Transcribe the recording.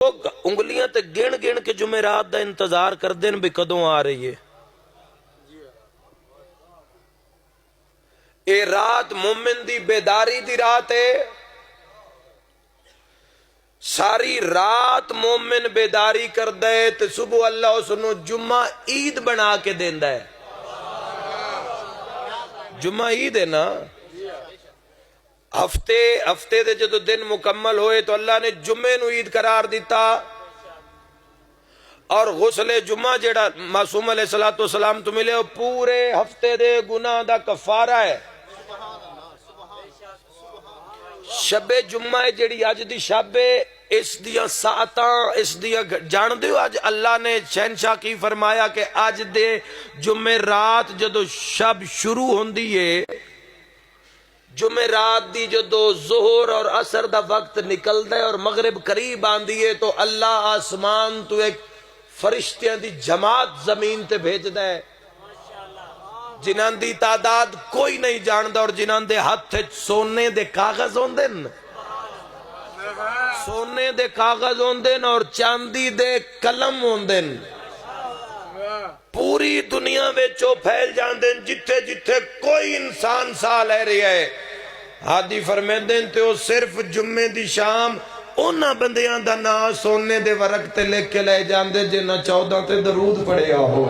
لوگ انگلیاں تے گن گن کے جمعرات دا انتظار کر دین بھی کدوں آ رہی ہے. اے رات مومن دی بیداری دی رات ہے. ساری رات مومن بیداری کر دے تے صبح اللہ اسنو جمعہ عید بنا کے دیندہ ہے. جمعہ عید ہے نا. ہفتے دے جدو دن مکمل ہوئے تو اللہ نے جمعے نو عید قرار دیتا. اور غسل جمعہ جیڑا معصوم علیہ السلام تو ملے پورے ہفتے دے گناہ دا کفارہ ہے. شب جمعہ جیڑی آج دی شب اس دیا ساعتاں اس دیا جان دیو. آج اللہ نے شہنشاہ کی فرمایا کہ آج دے جمعہ رات جدو شب شروع ہوندی ہے، جمعہ رات دی جدو ظہر اور عصر دا وقت نکل دے اور مغرب قریب آندی ہے تو اللہ آسمان تو ایک فرشتیاں دی جماعت زمین تے بھیج دے جنہاں دی تعداد کوئی نہیں جاندہ اور جنہاں دے ہاتھ سونے دے کاغذ ہوندن، سونے دے کاغذ ہوندن اور چاندی دے قلم ہوندن. پوری دنیا وچوں پھیل جاندن جتھے جتھے کوئی انسان سا لے رہا ہے. ہادی فرمیندن تے وہ صرف جمعے دی شام اونا بندیاں دا نا سونے دے ورق تے لکھ کے لے جاندے جنہ 14 تے درود پڑھیا ہو.